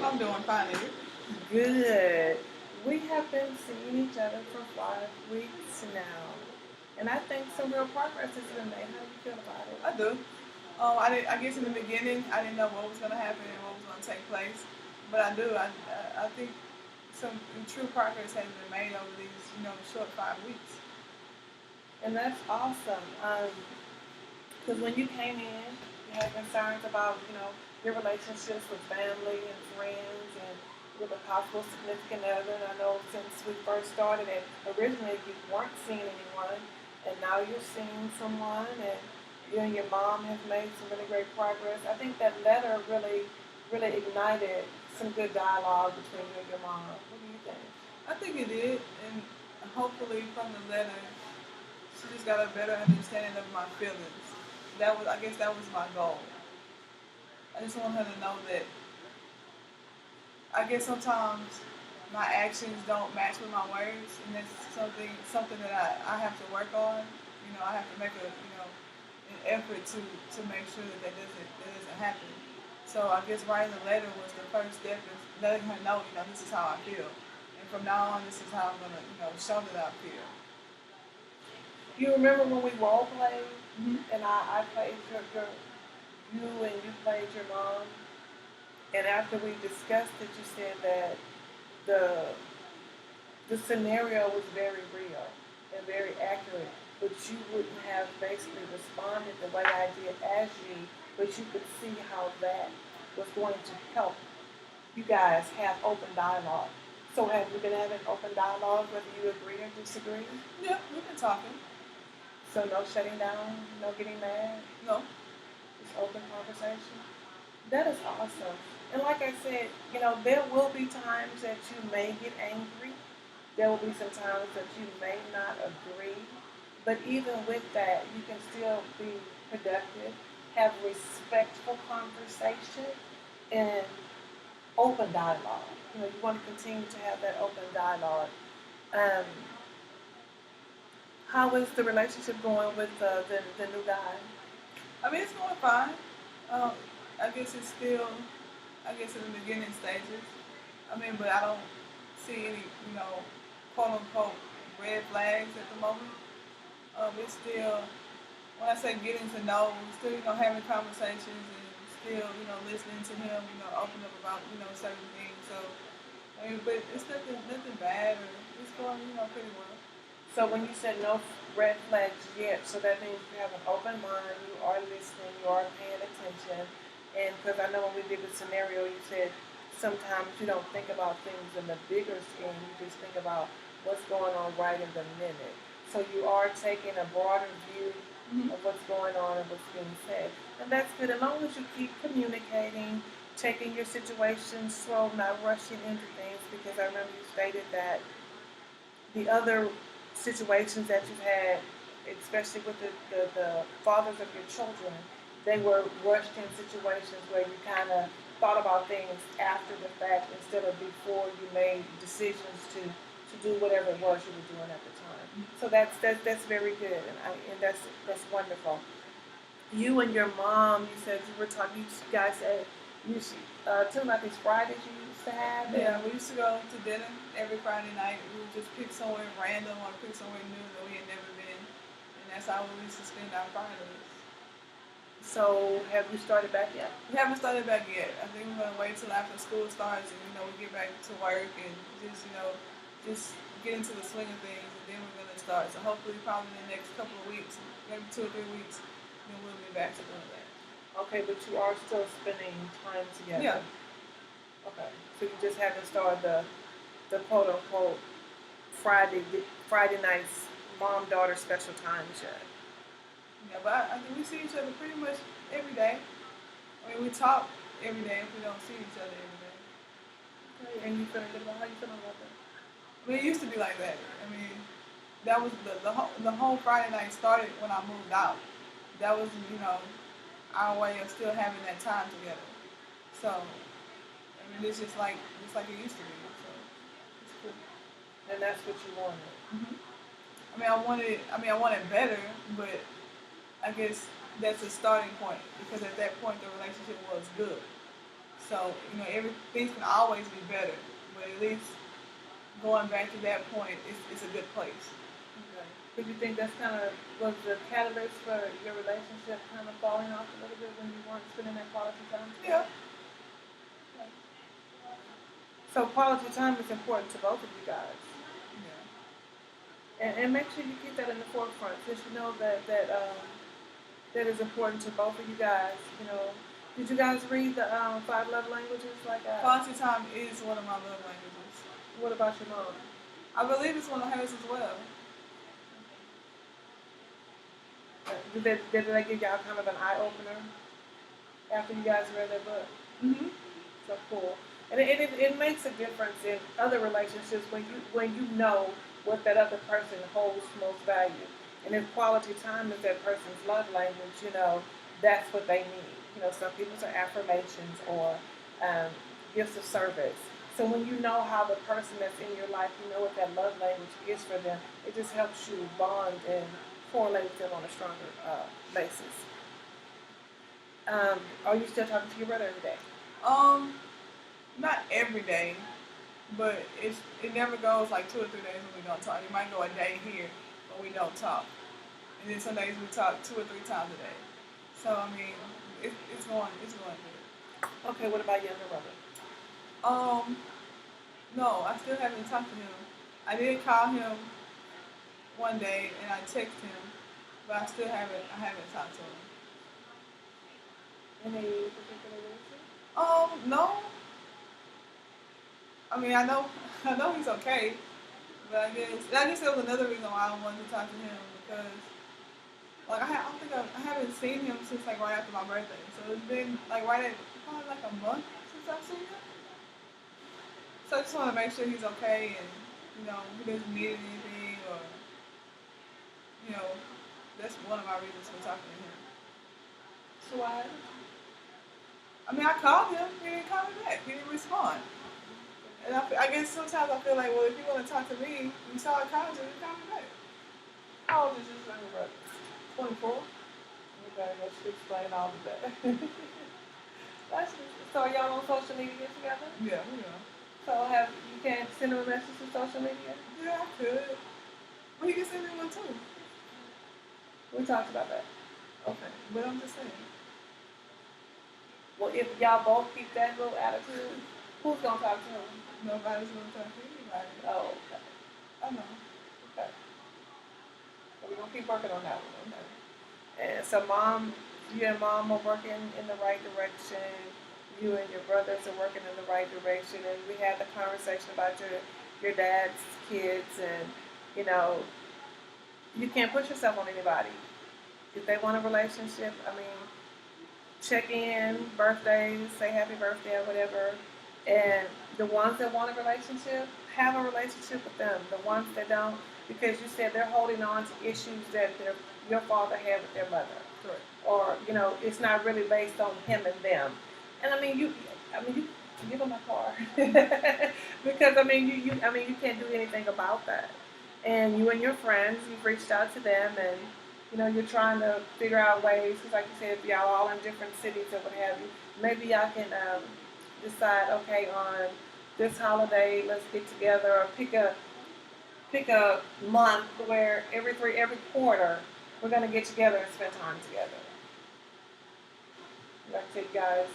I'm doing fine. And you? Good. We have been seeing each other for 5 weeks now. And I think some real progress has been made. How do you feel about it? I do. I guess in the beginning, I didn't know what was going to happen and what was going to take place, but I do. I think some true progress has been made over these, short 5 weeks. And that's awesome. Because when you came in, you had concerns about, your relationships with family and friends and with a possible significant other. And I know since we first started it, originally you weren't seeing anyone, and now you're seeing someone, and you and your mom have made some really great progress. I think that letter really ignited some good dialogue between you and your mom. What do you think? I think it did, and hopefully from the letter, she just got a better understanding of my feelings. I guess, that was my goal. I just want her to know that I guess sometimes my actions don't match with my words, and that's something that I have to work on. I have to make an effort to make sure that doesn't happen. So I guess writing the letter was the first step in letting her know, this is how I feel, and from now on, this is how I'm gonna, show that I feel. You remember when we role played, Mm-hmm. and I played you and you played your mom, and after we discussed it, you said that the the scenario was very real and very accurate, but you wouldn't have basically responded the way I did as you, but you could see how that was going to help you guys have open dialogue. So have you been having open dialogue, whether you agree or disagree? Yeah, we've been talking. So no shutting down, no getting mad, No. just open conversation. That is awesome. And like I said, there will be times that you may get angry. There will be some times that you may not agree. But even with that, you can still be productive, have respectful conversation, and open dialogue. You want to continue to have that open dialogue. Um, how is the relationship going with the new guy? I mean, it's going fine. Um, I guess it's still, I guess, in the beginning stages. I mean, but I don't see any, quote unquote red flags at the moment. It's still, when I say getting to know, we're still, having conversations and still, listening to him, open up about, certain things. So, I mean, but it's nothing bad, or it's going, pretty well. So when you said no red flags yet, so that means you have an open mind, you are listening, you are paying attention. And because I know when we did the scenario, you said sometimes you don't think about things in the bigger scheme, you just think about what's going on right in the minute. So you are taking a broader view Mm-hmm. of what's going on and what's being said. And that's good as long as you keep communicating, taking your situation slow, not rushing into things, because I remember you stated that the other situations that you've had, especially with the fathers of your children, they were rushed in situations where you kind of thought about things after the fact instead of before you made decisions to do whatever it was you were doing at the time. So that's very good, and that's wonderful. You and your mom, you said you were talking. You guys said you used tell me about these Fridays you used to have. Yeah, we used to go to dinner every Friday night. We would just pick somewhere random or pick somewhere new that we had never been, and that's how we used to spend our Fridays. So have you started back yet? We haven't started back yet. I think we're gonna wait till after school starts and we get back to work and just get into the swing of things, and then we're gonna start. So hopefully, probably in the next couple of weeks, maybe 2 or 3 weeks, then we'll be back to doing that. Okay, but you are still spending time Yeah, together. Okay, so you just haven't started the quote unquote Friday nights mom daughter special times yet. yeah. But I think we see each other pretty much every day. I mean, we talk every day if we don't see each other every day. Okay, and you feeling good about how you feeling about that? I mean, it used to be like that. I mean, that was the whole Friday night started when I moved out. That was our way of still having that time together. So I mean, it's just like it used to be. So it's cool. And that's what you wanted. Hmm. I wanted better, but I guess that's a starting point because at that point the relationship was good. So, things can always be better, but at least going back to that point, it's a good place. Okay. Did you think that's kind of was the catalyst for your relationship kind of falling off a little bit when you weren't spending that quality time Yeah. together? So quality time is important to both of you guys. And make sure you keep that in the forefront, since you know that is important to both of you guys. Did you guys read the five love languages? Quality time is one of my love languages. What about your mom? I believe it's one of hers as well. Did they give y'all kind of an eye opener after you guys read that book? Mm-hmm. So cool. And it makes a difference in other relationships when you know what that other person holds most value. And if quality time is that person's love language, that's what they need. Some people's are affirmations or gifts of service. So when you know how the person that's in your life, you know what that love language is for them, it just helps you bond and correlate with them on a stronger basis. Are you still talking to your brother every day? Not every day, but it never goes like 2 or 3 days when we don't talk. It might go a day here, but we don't talk. And then some days we talk 2 or 3 times a day. So I mean, it's going good. Okay, what about your younger brother? No, I still haven't talked to him. I did call him one day and I texted him, but I haven't talked to him. Any particular reason? No. I mean, I know he's okay, but I guess there was another reason why I wanted to talk to him because, like, I haven't seen him since like right after my birthday, so it's been like probably like a month since I've seen him. So I just want to make sure he's okay and he doesn't need anything or that's one of my reasons for talking to him. So why? I mean, I called him, he didn't call me back, he didn't respond. And I guess sometimes I feel like, well, if you want to talk to me, you saw a call you call me back. How old is your younger brother? 24. Okay, that should explain all of that. So are y'all on social media together? Yeah, we are. So you can't send him a message to social media? Yeah, I could. Well, he can send me one too. We talked about that. Okay, but I'm just saying. Well, if y'all both keep that little attitude, who's gonna talk to him? Nobody's gonna talk to anybody. Oh, okay. I know. Okay. So we're gonna keep working on that one, okay? And so you and mom are working in the right direction. You and your brothers are working in the right direction. And we had the conversation about your dad's kids, and you can't push yourself on anybody. If they want a relationship, check in, birthdays, say happy birthday or whatever. And the ones that want a relationship, have a relationship with them. The ones that don't, because you said they're holding on to issues that your father had with their mother. Correct. Or, it's not really based on him and them. And you give them a car. Because, you can't do anything about that. And you and your friends, you've reached out to them and, you're trying to figure out ways, because like you said, if y'all all in different cities or what have you, maybe y'all can decide, okay, on this holiday, let's get together, or pick a month where every quarter we're going to get together and spend time together. Like I said, guys,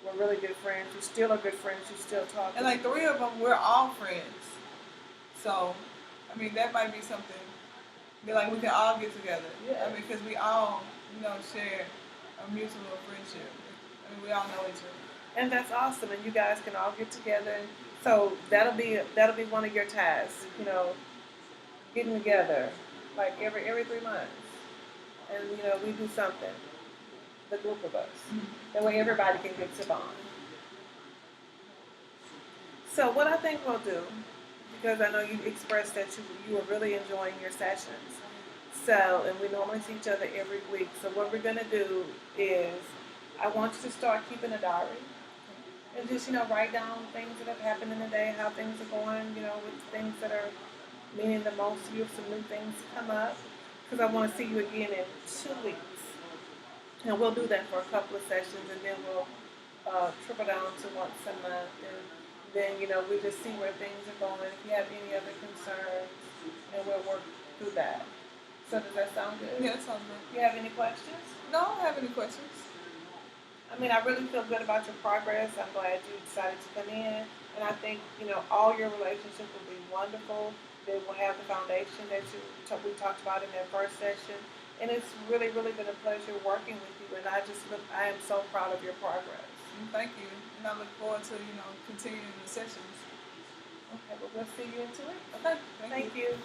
we're really good friends. You still are good friends. You still talk. And like 3 of them, we're all friends. So, that might be something. Like we can all get together. Yeah. Because we all, share a mutual friendship. We all know each other. And that's awesome. And you guys can all get together. So that'll be one of your tasks. Getting together like every 3 months, and we do something. The group of us. Mm-hmm. That way everybody can get to bond. So what I think we'll do, because I know you expressed that you were really enjoying your sessions. So, and we normally see each other every week. So what we're going to do is, I want you to start keeping a diary. And just, write down things that have happened in the day, how things are going, with things that are meaning the most to you, if some new things come up. Because I want to see you again in 2 weeks. And we'll do that for a couple of sessions, and then we'll trickle down to once a month, and then we just see where things are going. If you have any other concerns, and we'll work through that. So does that sound good? Yeah, that sounds good. You have any questions? No, I don't have any questions. I mean, I really feel good about your progress. I'm glad you decided to come in, and I think all your relationships will be wonderful. They will have the foundation that we talked about in that first session, and it's really, really been a pleasure working with you. And I am so proud of your progress. Thank you, and I look forward to continuing the sessions. Okay, well, we'll see you into it. Okay, Thank you.